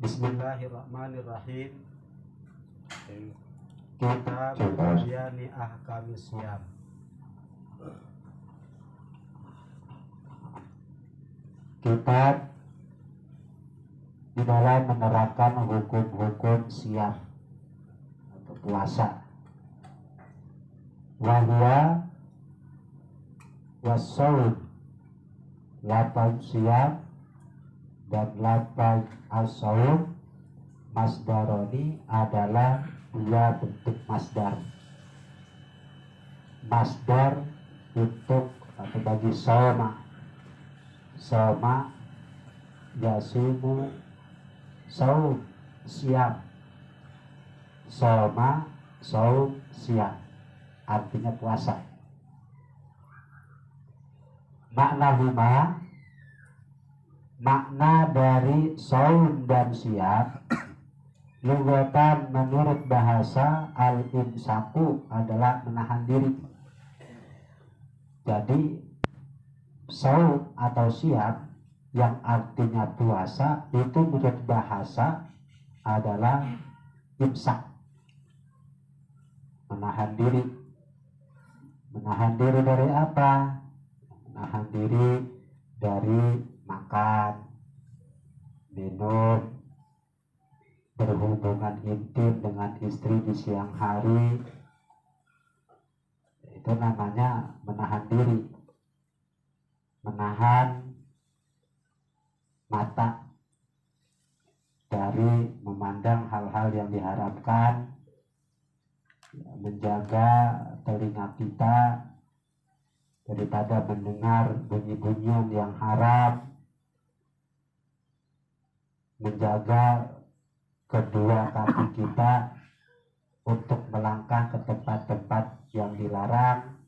Bismillahirrahmanirrahim. Kitab Bayani Ahkamis Syam. Kitab di dalam menerapkan hukum-hukum siam atau puasa. Wahya wassaum, lapang siam dan lapang as-saum masdaroni adalah dua bentuk masdar. Masdar untuk atau bagi soma yasumu saum siam, soma saum siam, artinya puasa. Makna dari saum dan siam lugatan menurut bahasa al-imsaku adalah menahan diri. Jadi saum atau siam yang artinya puasa itu menurut bahasa adalah imsak, menahan diri. Menahan diri dari apa? Menahan diri dari makan, minum, berhubungan intim dengan istri di siang hari. Itu namanya menahan diri. Menahan mata dari memandang hal-hal yang diharamkan, menjaga telinga kita daripada mendengar bunyi-bunyian yang haram, menjaga kedua kaki kita untuk melangkah ke tempat-tempat yang dilarang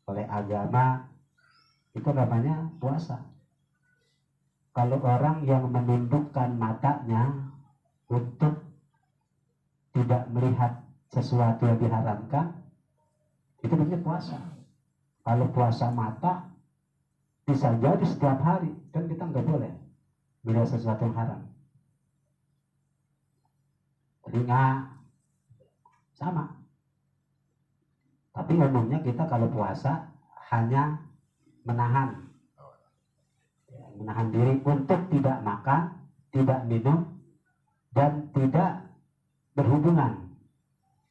oleh agama. Itu namanya puasa. Kalau orang yang menundukkan matanya untuk tidak melihat sesuatu yang diharamkan, itu namanya puasa. Kalau puasa mata bisa jadi setiap hari, kan kita nggak boleh melihat sesuatu yang haram. Telinga sama. Tapi umumnya kita kalau puasa hanya menahan diri untuk tidak makan, tidak minum, dan tidak berhubungan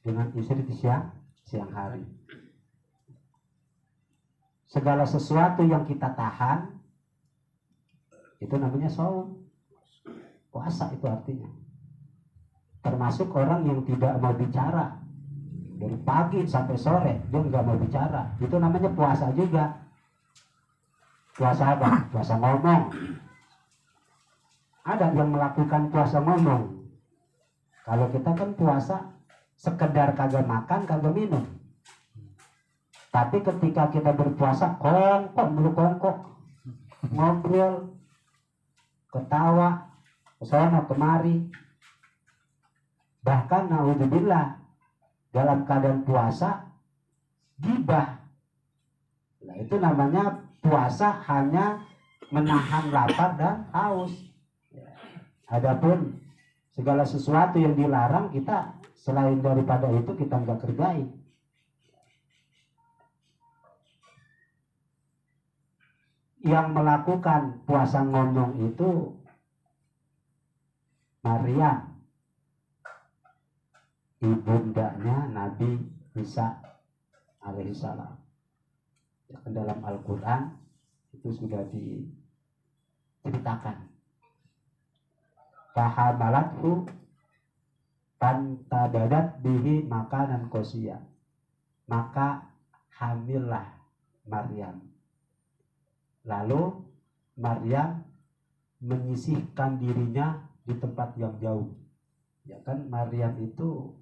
dengan istri di siang hari. Segala sesuatu yang kita tahan itu namanya saum. Puasa itu artinya. Termasuk orang yang tidak mau bicara dari pagi sampai sore, dia nggak mau bicara, itu namanya puasa juga. Puasa apa? Puasa ngomong. Ada yang melakukan puasa ngomong. Kalau kita kan puasa sekedar kagak makan, kagak minum. Tapi ketika kita berpuasa kongkok, ngobrol, ketawa, kesana kemari. Bahkan naudzubillah, dalam keadaan puasa gibah. Nah, itu namanya puasa hanya menahan lapar dan haus. Adapun segala sesuatu yang dilarang, kita selain daripada itu kita nggak kerjain. Yang melakukan puasa ngomong itu Maryam, ibundanya Nabi Isa alaihissalam. Dalam Al-Quran itu sudah diceritakan. Fahamalathu fantabadat bihi makanan qosiyah. Maka hamillah Maryam. Lalu Maryam menyisihkan dirinya di tempat yang jauh. Ya kan, Maryam itu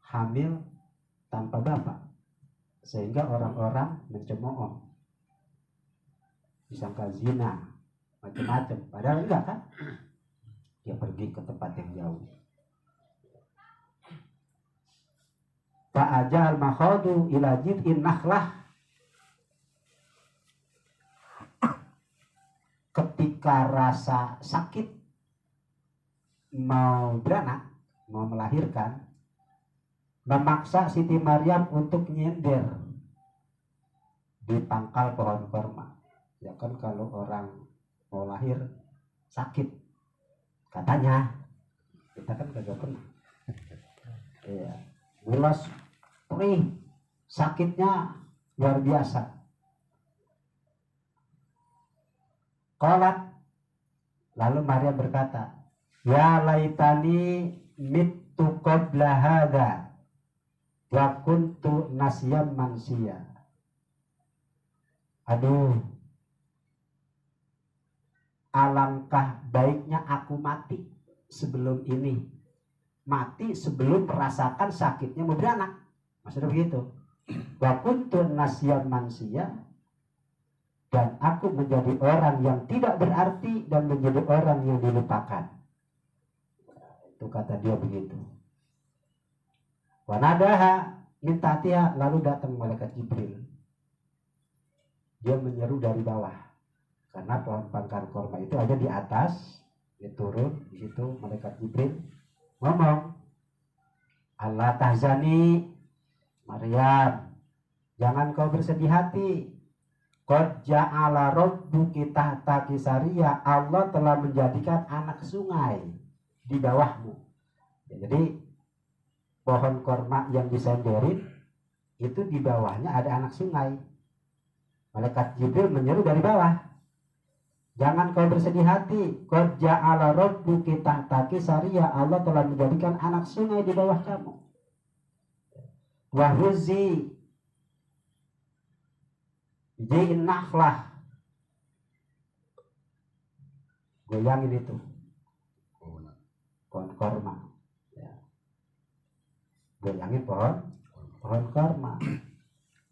hamil tanpa bapak, sehingga orang-orang mencemooh, disangka zina, macam-macam. Padahal enggak kan? Dia pergi ke tempat yang jauh. Fa'ajal makhadu ila jid'in nakhlah. Ketika rasa sakit mau beranak, mau melahirkan, memaksa Siti Maryam untuk nyender di pangkal pohon korma. Ya kan kalau orang mau lahir sakit, katanya, kita kan kagak pernah. Iya, mulas, perih, sakitnya luar biasa. Qalat, lalu Maria berkata, ya laitani mittu qabla hadha wa kuntu nasyam mansiya. Aduh, alangkah baiknya aku mati sebelum ini, mati sebelum merasakan sakitnya mau beranak. Maksudnya begitu. Wa kuntu nasyam mansiya, dan aku menjadi orang yang tidak berarti dan menjadi orang yang dilupakan. Itu kata dia begitu. Wanadaha min tahtiha, lalu datang malaikat Jibril. Dia menyeru dari bawah, karena pohon pangkal korma itu ada di atas. Dia turun di situ, malaikat Jibril ngomong, Allah tahzani Maryam, jangan kau bersedih hati. Qad ja'ala rabbuki tahtaki sariya, Allah telah menjadikan anak sungai di bawahmu. Ya, jadi pohon korma yang disenderin itu di bawahnya ada anak sungai. Malaikat Jibril menyeru dari bawah, jangan kau bersedih hati. Qad ja'ala rabbuki tahtaki sariya, Allah telah menjadikan anak sungai di bawah kamu. Wa huzzi Ji'in nakhlah, goyangin itu pohon korma, ya. Goyangin pohon korma.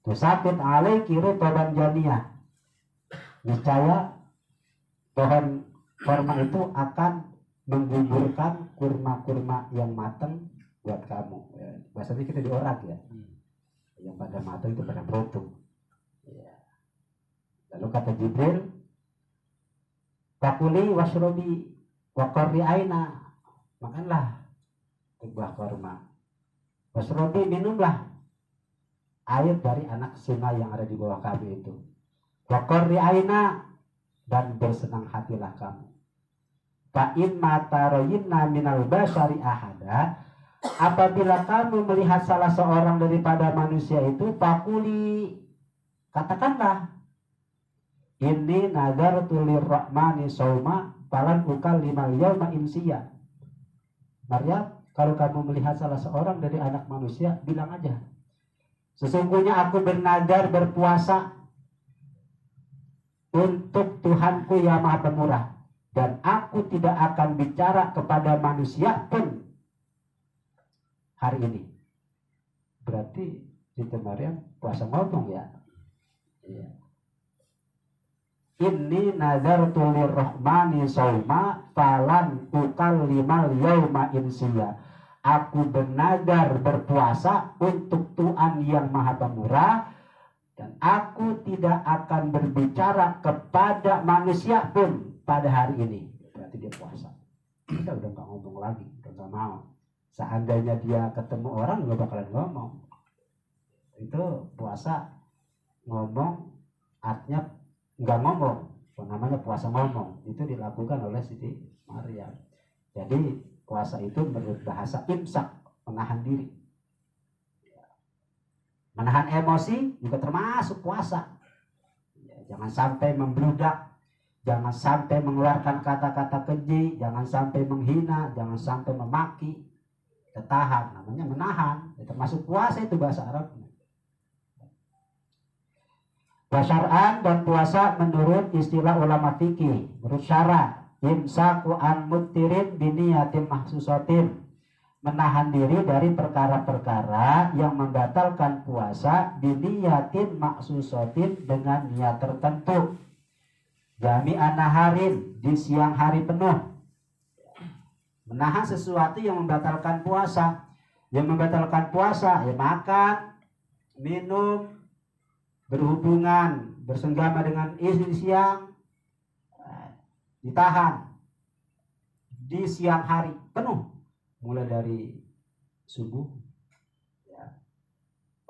Tusakit alaiki rutaban janiyah, niscaya pohon korma itu akan menggugurkan kurma-kurma yang matang buat kamu. Ya, bahasanya kita diorak ya, yang pada matang itu pada berotuk. Ya. Lalu kata Jibril, fakuli washrobi wakorri aina, makanlah buah korma, washrobi, minumlah air dari anak sungai yang ada di bawah kamu itu, wakorri aina, dan bersenang hatilah kamu. Fa'in mataroyinna minal basyari ahada, apabila kamu melihat salah seorang daripada manusia itu, fakuli, katakanlah, ini nadartu lirrahmani sauma falan ukallimal yauma insiya. Maryam, kalau kamu melihat salah seorang dari anak manusia, bilang aja, sesungguhnya aku bernadar berpuasa untuk Tuhanku yang Maha Pemurah, dan aku tidak akan bicara kepada manusia pun hari ini. Berarti Siti Maryam puasa ngomong ya. Iya. Inni nadartu lirrahmani sauma falan ukallimal yauma insiya. Aku bernadar berpuasa untuk Tuhan yang Maha Pemurah, dan aku tidak akan berbicara kepada manusia pun pada hari ini. Berarti dia puasa. Kita udah gak ngomong lagi, udah gak mau. Seandainya dia ketemu orang gak bakalan ngomong. Itu puasa ngomong, artinya nggak ngomong, namanya puasa ngomong. Itu dilakukan oleh Siti Maryam. Jadi puasa itu menurut bahasa imsak, menahan diri, menahan emosi juga termasuk puasa. Ya, jangan sampai membludak, jangan sampai mengeluarkan kata-kata keji, jangan sampai menghina, jangan sampai memaki. Ketahan, namanya menahan. Ya, termasuk puasa itu bahasa Arabnya. Wasyar'an, dan puasa menurut istilah ulama fikih, menurut syara, imsaku an mutirin biniyatin mahsusatin, menahan diri dari perkara-perkara yang membatalkan puasa biniyatin mahsusatin, dengan niat tertentu, jami'an naharin, di siang hari penuh. Menahan sesuatu yang membatalkan puasa. Yang membatalkan puasa ya makan, minum, berhubungan, bersenggama dengan istri siang, ditahan. di siang hari penuh, mulai dari subuh ya,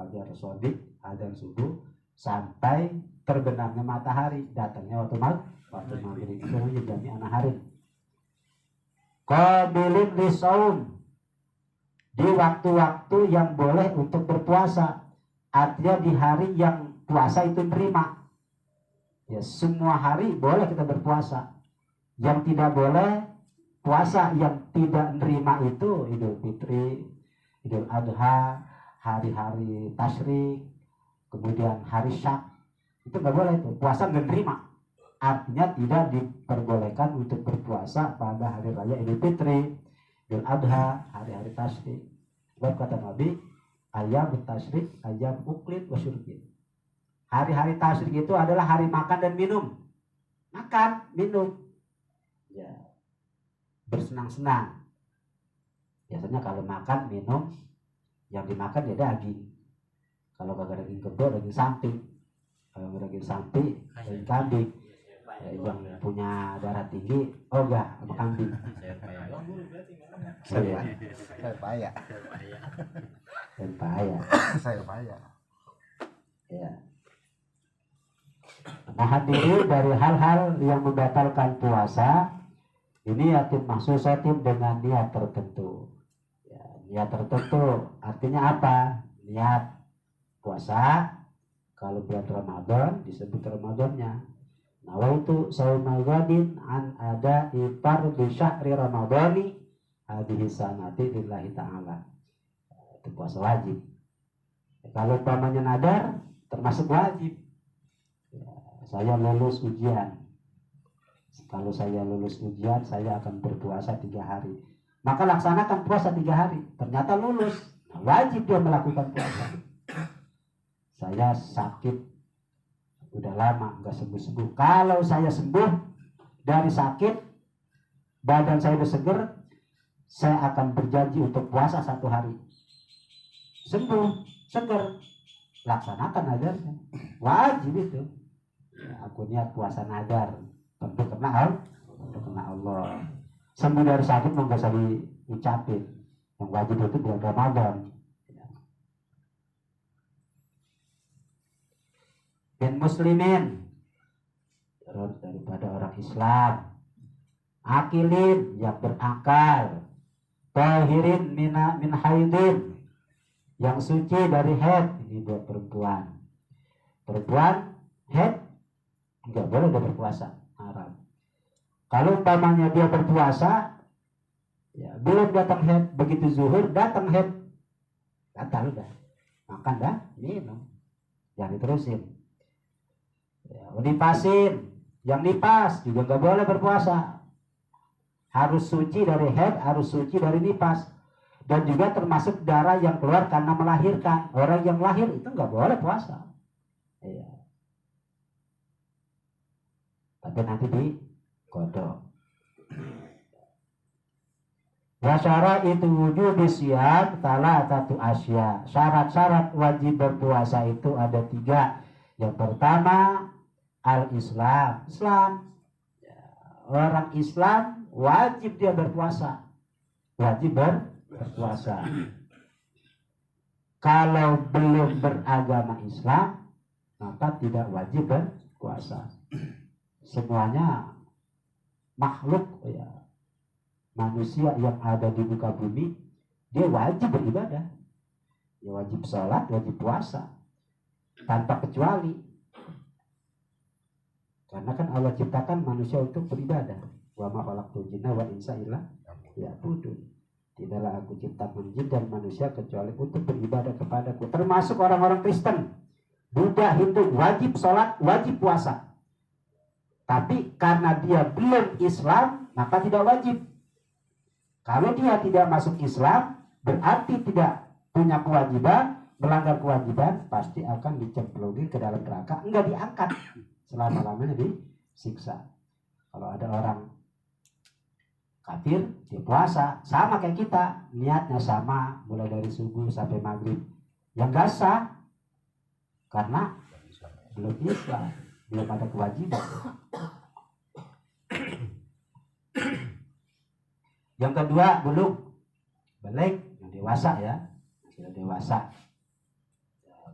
fajar shodiq, adzan subuh, sampai terbenamnya matahari, datangnya waktu maghrib. Itu namanya jami'an hari. Qabilin lisaum, di waktu-waktu yang boleh untuk berpuasa, artinya di hari yang puasa itu terima. Ya, semua hari boleh kita berpuasa. Yang tidak boleh puasa, yang tidak nerima itu Idul Fitri, Idul Adha, hari-hari tasyrik, kemudian hari Syak, itu nggak boleh itu. Puasa nggak nerima. Artinya tidak diperbolehkan untuk berpuasa pada hari raya Idul Fitri, Idul Adha, hari-hari tasyrik. Sebab kata Nabi, ayam tasyrik, ayam uklit wasyurbin. Hari-hari tasyrik itu adalah hari makan dan minum. Makan, minum. Ya, bersenang-senang. Biasanya kalau makan, minum, yang dimakan ya daging. Kalau kagak daging kebo, daging sapi. Kalau daging sapi, daging kambing. Ya, yang punya darah tinggi, enggak, sama kambing. Saya payah. Saya payah. Ya. Nah, hadirin, dari hal-hal yang membatalkan puasa ini yatim mahsusatin dengan niat tertentu. Ya, niat tertentu artinya apa? Niat puasa kalau bulan Ramadan disebut Ramadannya. Nawaitu saumal ghadin an ada ipar di syahri ramadhani hadhihi sanati lillahi ta'ala. Itu puasa wajib. Kalau umpamanya nadar termasuk wajib. Saya lulus ujian. Kalau saya lulus ujian, saya akan berpuasa 3 hari. Maka laksanakan puasa 3 hari. Ternyata lulus, nah, wajib dia melakukan puasa. Saya sakit, udah lama nggak sembuh-sembuh. Kalau saya sembuh dari sakit, badan saya udah seger, saya akan berjanji untuk puasa 1 hari. Sembuh, seger, laksanakan ajarnya. Wajib itu. Ya, aku niat puasa nadar, tentu kena Allah. Sembuh dari sakit nggak usah diucapin. Yang wajib itu bulan Ramadan. Dan muslimin, terus daripada orang Islam, akilin yang berakal, tahirin min haidin, yang suci dari haid. Ini buat perempuan. Perempuan haid nggak boleh dia berpuasa, haram. Kalau umpamanya dia berpuasa, ya belum datang haid, begitu zuhur datang haid, batal udah, makan dah, minum, jangan diterusin. Ya, nipasin, yang nipas juga nggak boleh berpuasa, harus suci dari haid, harus suci dari nipas, dan juga termasuk darah yang keluar karena melahirkan. Orang yang lahir itu nggak boleh puasa. Ya. Tapi nanti dikodok. Wasyara itu wujud siap salah satu asya. Syarat-syarat wajib berpuasa itu ada 3. Yang pertama al-Islam. Islam. Orang Islam wajib dia berpuasa. Wajib berpuasa. Kalau belum beragama Islam, maka tidak wajib berpuasa. Semuanya makhluk, ya, manusia yang ada di muka bumi, dia wajib beribadah, dia wajib sholat, wajib puasa, tanpa kecuali. Karena kan Allah ciptakan manusia untuk beribadah. Wa ma khalaqtul jinna wal insa illa liya'budun. Tidaklah aku ciptakan jin dan manusia kecuali untuk beribadah kepadaku. Termasuk orang-orang Kristen, Buddha, Hindu, wajib sholat, wajib puasa. Tapi karena dia belum Islam, maka tidak wajib. Kalau dia tidak masuk Islam, berarti tidak punya kewajiban, melanggar kewajiban, pasti akan dicemplungin ke dalam neraka, enggak diangkat, selama-lamanya disiksa. Kalau ada orang kafir, dia puasa, sama kayak kita, niatnya sama, mulai dari subuh sampai maghrib, yang gak sah, karena belum Islam, belum ada kewajiban. Yang kedua belum balik, yang dewasa ya, sudah dewasa.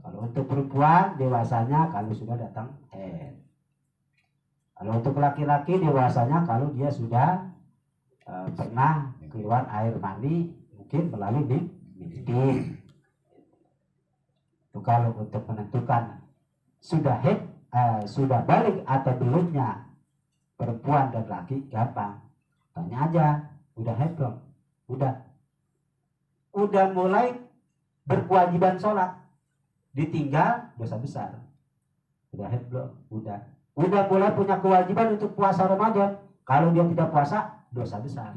Kalau untuk perempuan dewasanya kalau sudah datang haid. Kalau untuk laki-laki dewasanya kalau dia sudah pernah keluar air mani mungkin melalui mimpi. Itu kalau untuk menentukan sudah haid, sudah balik atau belumnya perempuan dan laki gampang. Tanya aja, udah haid belum? Udah mulai berkewajiban sholat. Ditinggal dosa besar. Udah haid belum? Udah mulai punya kewajiban untuk puasa Ramadan. Kalau dia tidak puasa, dosa besar.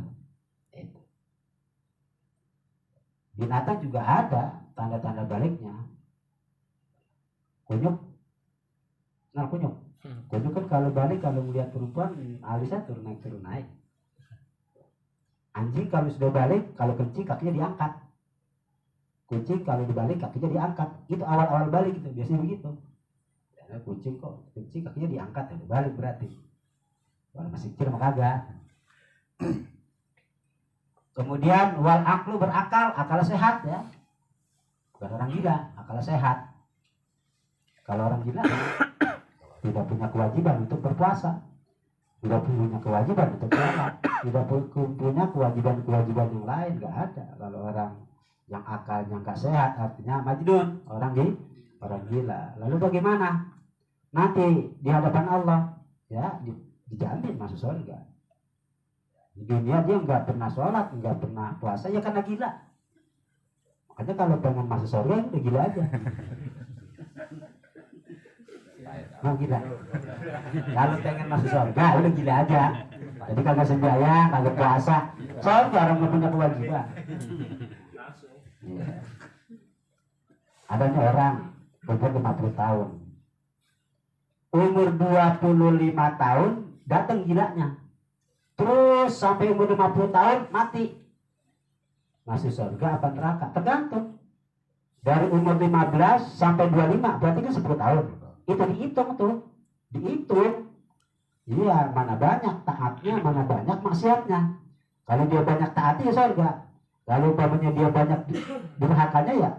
Itu. Binatang juga ada tanda-tanda baliknya. Kunyuk. Nah, kunyuk. Kunyuk kan kalau balik, kalau melihat perempuan, alisnya turun naik. Anjing kalau sudah balik, kalau kencing kakinya diangkat. Kucing kalau dibalik kakinya diangkat. Itu awal-awal balik itu biasanya begitu. Karena kucing kok kencing kakinya diangkat ya balik berarti. Kalau masih kecil mah kagak. Kemudian wal aklu berakal, akal sehat ya. Bukan orang gila, akal sehat. Kalau orang gila tidak punya kewajiban untuk berpuasa, tidak punya kewajiban untuk sholat, tidak punya kewajiban yang lain, nggak ada. Kalau orang yang akalnya nggak sehat artinya majnun, orang gila. Lalu bagaimana? Nanti di hadapan Allah ya dijamin masuk surga. Di dunia dia nggak pernah sholat, nggak pernah puasa ya karena gila. Makanya kalau pengen masuk surga udah gila aja. Mau gila. Kalau pengen masuk surga udah gila aja. Jadi kagak sembahyang, kagak puasa, soalnya orang nggak punya kewajiban. Ya. Adanya orang umur 50 tahun, umur 25 tahun datang gilanya, terus sampai umur 50 tahun mati. Masuk surga apa neraka? Tergantung. Dari umur 15 sampai 25 berarti kan 10 tahun. Itu dihitung tuh, dihitung. Iya, mana banyak taatnya, mana banyak maksiatnya. Kalau dia banyak taatnya ya surga. Kalau umpamanya dia banyak durhakanya ya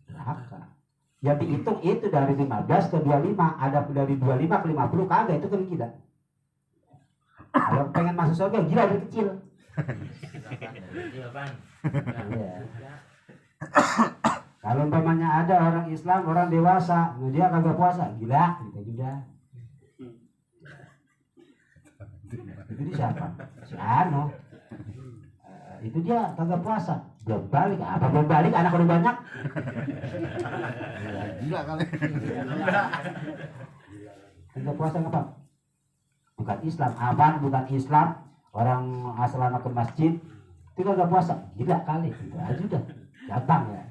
durhaka. Yang dihitung itu dari 15 ke 25, ada dari 25 ke 50 kagak, itu kan gila. Kalau pengen masuk surga gila dari kecil. Iya. Kalau umpamanya ada orang Islam, orang dewasa, dia kagak puasa, gila, gitu juga. Itu dia siapa? Si Ano. Itu dia kagak puasa. Belum balik, apa belum balik? Anak udah banyak. Gila kali. Kagak puasa ngapa? Bukan Islam. Apaan bukan Islam? Orang asal anak ke masjid, itu kagak puasa. Gila kali. Itu aja udah. Gampang ya.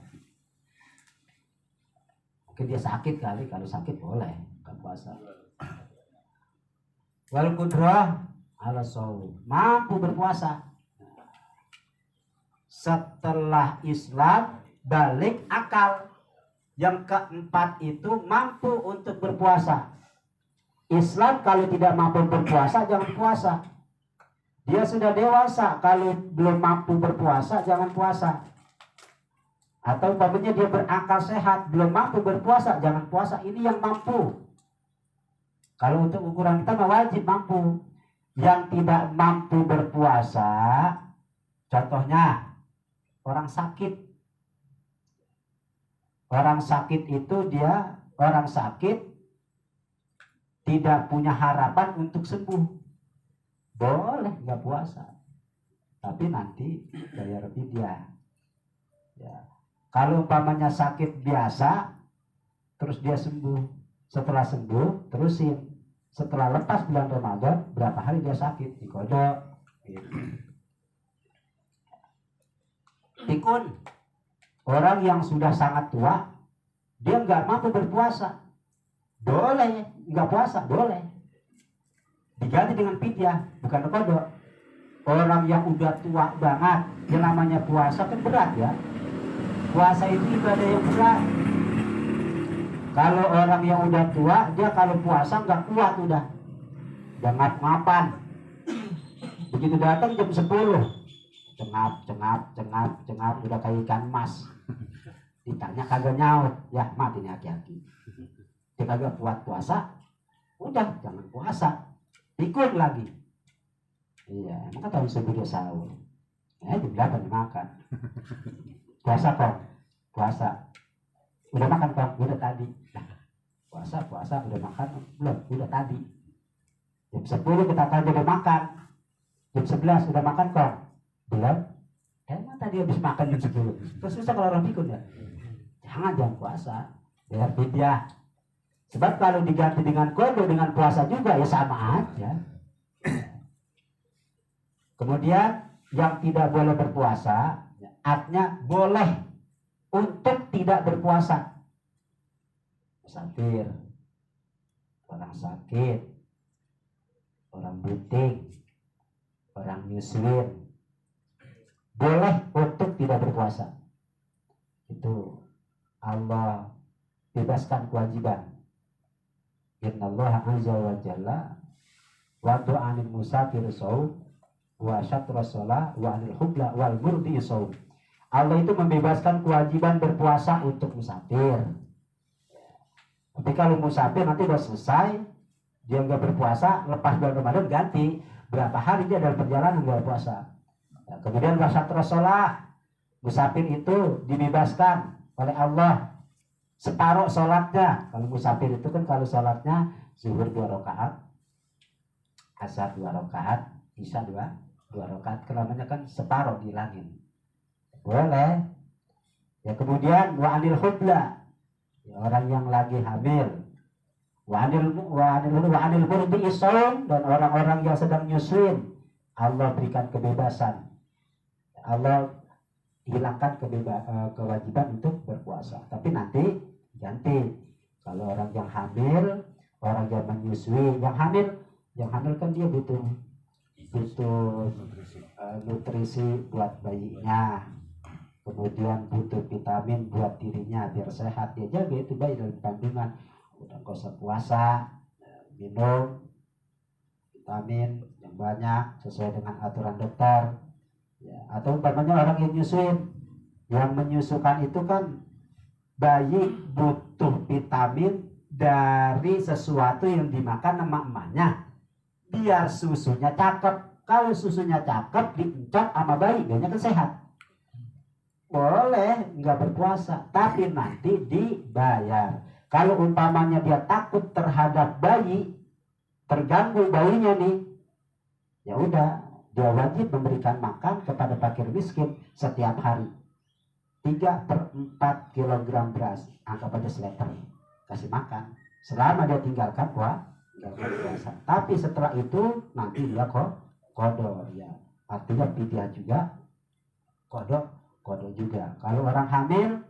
Mungkin dia sakit kali. Kalau sakit boleh bukan puasa. Wal qudrah ala shaum, mampu berpuasa. Setelah Islam balik akal. Yang keempat itu mampu untuk berpuasa. Islam kalau tidak mampu berpuasa jangan puasa. Dia sudah dewasa, kalau belum mampu berpuasa jangan puasa. Atau umpamanya dia berakal sehat, belum mampu berpuasa jangan puasa. Ini yang mampu. Kalau untuk ukuran kita wajib mampu. Yang tidak mampu berpuasa, contohnya orang sakit. Orang sakit itu orang sakit tidak punya harapan untuk sembuh. Boleh nggak puasa, tapi nanti bayar fidyah. Ya. Kalau umpamanya sakit biasa, terus dia sembuh. Setelah sembuh, terusin. Setelah lepas bulan Ramadan, berapa hari dia sakit, dikodok. Gitu. Pikun, orang yang sudah sangat tua, dia nggak mampu berpuasa, boleh nggak puasa, boleh. Diganti dengan fidyah, bukan kodok. Orang yang udah tua banget, yang namanya puasa kan berat ya. Puasa itu ibadah yang berat. Kalau orang yang udah tua, dia kalau puasa nggak kuat udah ngap-ngapan. Begitu datang jam 10, cengap, udah kayak ikan mas. Ditanya kagak nyaut, ya mati nih aki-aki. Dia kagak kuat puasa, udah jangan puasa, tikun lagi. Iya, emang kata subuh dia sahur. Jam 8 makan. Puasa kok, puasa. Udah makan kok, udah tadi. Nah, puasa udah makan belum? Udah tadi. Jam 10 kita tanya udah makan. Jam 11 udah makan kok? Belum? Emang tadi habis makan jam 10. Terus susah kalau orang pikun ya. Jangan puasa, biar fidyah. Sebab kalau diganti dengan qada dengan puasa juga ya sama aja. Kemudian yang tidak boleh berpuasa, artinya boleh untuk tidak berpuasa. Musafir, orang sakit, orang buting, orang nyusuin, boleh untuk tidak berpuasa. Itu Allah bebaskan kewajiban. Innallaha azza wa jalla wa du'anil musafir shaum wa syatra shalah wa anil hubla wal murdi shaum. Allah itu membebaskan kewajiban berpuasa untuk musafir. Tapi kalau musafir nanti udah selesai dia nggak berpuasa, lepas bulan Ramadan ganti berapa hari dia dalam perjalanan nggak puasa. Nah, kemudian wa syatra shalah, musafir itu dibebaskan oleh Allah separuh sholatnya. Kalau musafir itu kan kalau sholatnya zuhur 2 rakaat, asar 2 rakaat, isya 2 rakaat, kelamanya kan separuh dihilangin. Boleh. Ya kemudian wa anil hubla, ya, orang yang lagi hamil. Wa anil murdi shaum, dan orang-orang yang sedang nyusuin Allah berikan kebebasan. Allah hilangkan kewajiban untuk berpuasa. Tapi nanti ganti. Kalau orang yang hamil, orang yang menyusui, yang hamil kan dia butuh nutrisi buat bayinya, kemudian butuh vitamin buat dirinya biar sehat. Dia jaga itu bayi dalam kandungan. Udah nggak usah puasa, minum vitamin yang banyak sesuai dengan aturan dokter. Ya, atau umpamanya orang yang nyusuin, yang menyusukan itu kan bayi butuh vitamin dari sesuatu yang dimakan sama emaknya biar susunya cakep. Kalau susunya cakep diencok sama bayi, bayinya kan sehat. Boleh nggak berpuasa, tapi nanti dibayar. Kalau umpamanya dia takut terhadap bayi, terganggu bayinya nih, ya udah, dia wajib memberikan makan kepada fakir miskin setiap hari 3/4 kilogram beras, anggap aja seliter, kasih makan selama dia tinggalkan puasa. Tapi setelah itu nanti dia qada, ya artinya fidyah juga, qada juga. Kalau orang hamil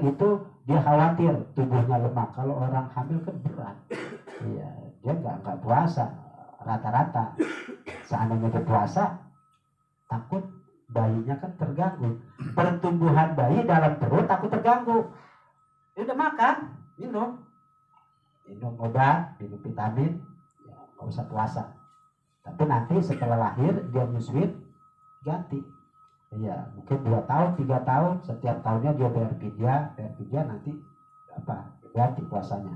itu dia khawatir tubuhnya lemah. Kalau orang hamil kan berat, ya dia nggak puasa rata-rata. Seandainya berpuasa, takut bayinya kan terganggu. Pertumbuhan bayi dalam perut takut terganggu. Dia udah makan, minum obat, minum vitamin, ya nggak usah puasa. Tapi nanti setelah lahir dia nyusuin, ganti. Iya, mungkin 2 tahun, 3 tahun, setiap tahunnya dia bayar fidyah nanti ganti puasanya.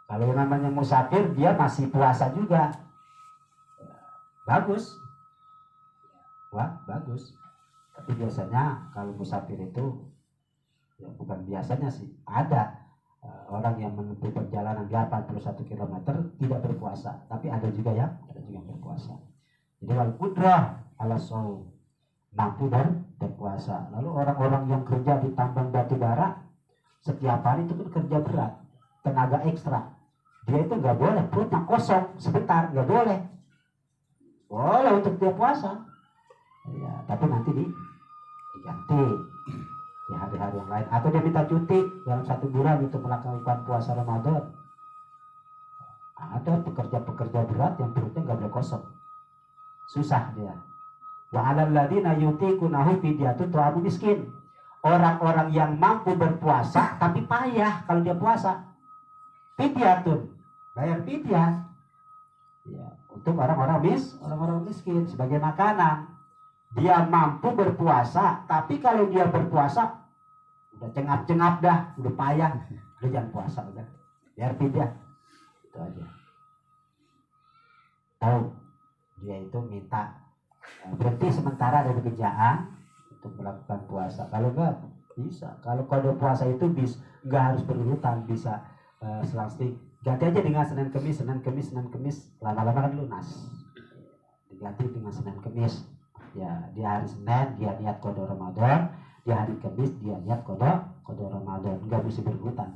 Kalau yang namanya musafir dia masih puasa juga. Bagus. Bagus. Tapi biasanya kalau musafir itu, ya bukan biasanya sih, ada orang yang menempuh perjalanan 81 km tidak berpuasa, tapi ada juga yang berpuasa. Jadi wal qudrah ala shaum, mampu dan berpuasa. Lalu orang-orang yang kerja di tambang batu bara setiap hari itu kan kerja berat, tenaga ekstra. Dia itu nggak boleh perutnya kosong sebentar, nggak boleh. Boleh untuk dia puasa. Ya, tapi nanti diganti di hari-hari yang lain, atau dia minta cuti dalam 1 bulan untuk melakukan puasa Ramadan. Ada pekerja-pekerja berat yang perutnya nggak boleh kosong, susah dia. Wa 'alal ladzina yutiqunahu fidyatun ta'amu miskin. Orang-orang yang mampu berpuasa tapi payah kalau dia puasa, fidyatun, bayar fidyah. Ya, untuk orang-orang miskin sebagai makanan. Dia mampu berpuasa, tapi kalau dia berpuasa udah cengap-cengap dah, udah payah, udah jangan puasa udah, biar tidak. Itu aja. Tahu dia itu minta berhenti sementara dari kerjaan untuk melakukan puasa. Kalau enggak bisa. Kalau kode puasa itu nggak harus berurutan, bisa selang-seling. Ganti aja dengan Senin Kemis, lama-lama kan lunas. Diganti dengan Senin Kemis. Ya, di hari Senin dia niat kode Ramadan, di hari Kamis dia niat kode Ramadan, nggak mesti berurutan.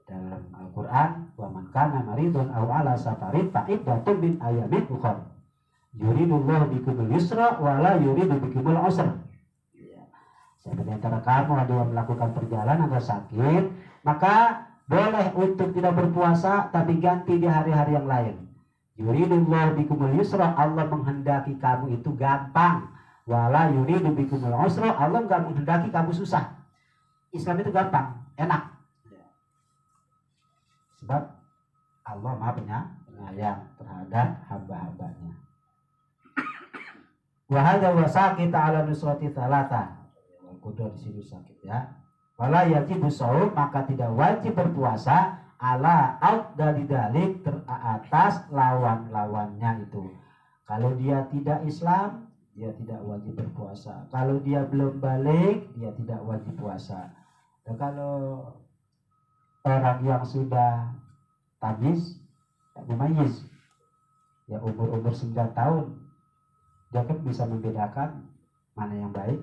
Dalam Al-Quran, wa man kana maridun aw ala safarin fa iddatun min ayamin ukhra. Yuridullahu bikumul yusra wa la yuridu bikumul usra. Siapa di antara kamu ada yang melakukan perjalanan atau sakit, maka boleh untuk tidak berpuasa tapi ganti di hari-hari yang lain. Yuridullahu bikumul yusra, Allah menghendaki kamu itu gampang. Wala yuridu bikumul usra, Allah enggak menghendaki kamu susah. Islam itu gampang, enak. Sebab Allah Maha Penyayang terhadap hamba-hambanya. Wa hadza wa saqita ala nusrati thalatha. Kudu di sini sakit ya. Wala yajibu shaum, maka tidak wajib berpuasa ala dari dalik teratas lawan-lawannya itu. Kalau dia tidak Islam, dia tidak wajib berpuasa. Kalau dia belum balik, dia tidak wajib puasa. Dan kalau orang yang sudah tamis, mumayyiz, ya umur 9 tahun, dia kan bisa membedakan mana yang baik,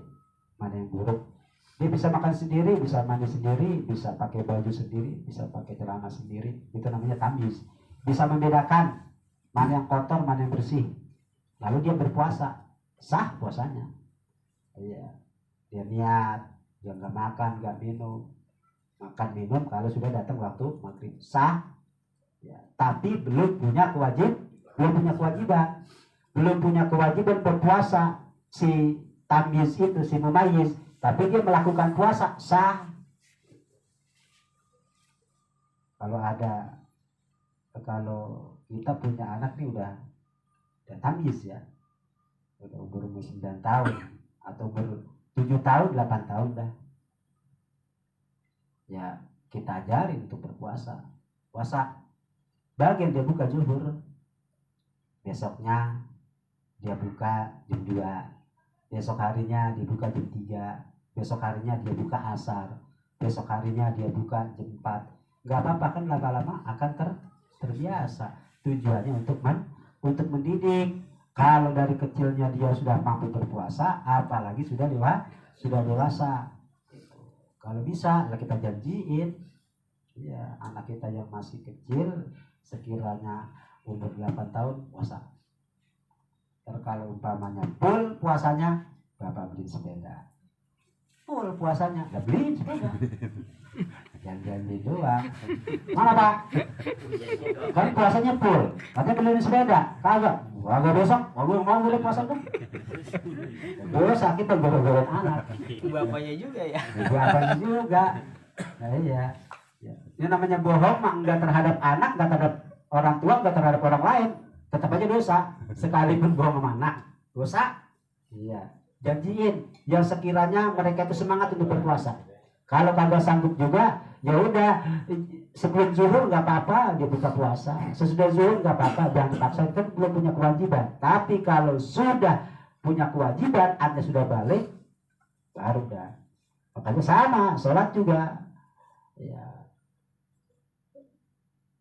mana yang buruk. Dia bisa makan sendiri, bisa mandi sendiri, bisa pakai baju sendiri, bisa pakai celana sendiri. Itu namanya tamyiz. Bisa membedakan mana yang kotor, mana yang bersih. Lalu dia berpuasa, sah puasanya. Iya, dia niat, dia nggak makan, nggak minum. Makan minum kalau sudah datang waktu maghrib, sah. Ya, tapi belum punya kewajiban, belum punya kewajiban berpuasa si tamyiz itu, si mumayyiz. Tapi dia melakukan puasa, sah. Kalau kita punya anak nih udah tamyiz ya, udah umur 9 tahun atau umur 7 tahun, 8 tahun dah, ya kita ajarin untuk berpuasa. Puasa bagian dia buka zuhur, besoknya dia buka jam 2, besok harinya dia buka jam 3, besok harinya dia buka asar, besok harinya dia buka jam 4. Gak apa-apa, kan lama-lama akan terbiasa. Tujuannya untuk mendidik. Kalau dari kecilnya dia sudah mampu berpuasa, apalagi sudah dewasa. Kalau bisa, lah kita janjiin, ya anak kita yang masih kecil, sekiranya umur 8 tahun puasa. Kalau umpamanya full puasanya, Bapak beli sepeda. Full puasanya, nggak beli sepeda. Jangan-jangan doang. Mana Pak? Kan puasanya full, katanya beliin sepeda. Kagak besok, mau beli puasa tuh. Dosa kita goreng-goreng anak. Bapaknya juga ya. Bapaknya juga. Nah iya. Ini namanya bohong, enggak terhadap anak, enggak terhadap orang tua, enggak terhadap orang lain. Tetap aja dosa. Sekalipun bohong sama anak, dosa. Iya. Janjiin yang sekiranya mereka itu semangat untuk berpuasa. Kalau kagak sanggup juga, ya udah sebelum zuhur nggak apa-apa dia buka puasa. Sesudah zuhur nggak apa-apa, jangan dipaksa, kan belum punya kewajiban. Tapi kalau sudah punya kewajiban, Anda sudah balik, baru dah. Makanya sama, sholat juga. Ya.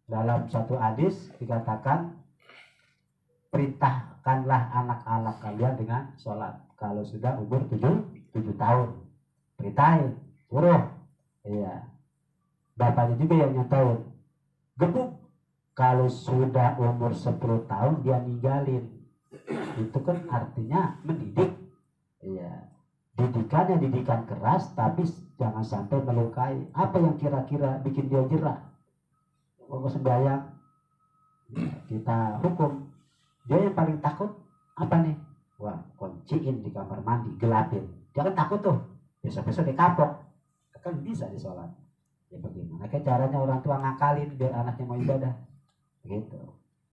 Dalam satu hadis dikatakan, perintahkanlah anak-anak kalian dengan sholat. Kalau sudah umur 7 tahun, perintahin, suruh. Iya. Bapaknya juga yang nyontohin. Gebuk. Kalau sudah umur 10 tahun dia ninggalin. Itu kan artinya mendidik. Iya. Didikannya didikan keras, tapi jangan sampai melukai. Apa yang kira-kira bikin dia jerah? Kalau sembahyang, ya, kita hukum. Dia yang paling takut apa nih? Wah, kunciin di kamar mandi, gelapin. Jangan takut tuh. Besok-besok dikapok. Kan bisa di sholat. Ya bagaimana? Kayak caranya orang tua ngakalin biar anaknya mau ibadah. Gitu.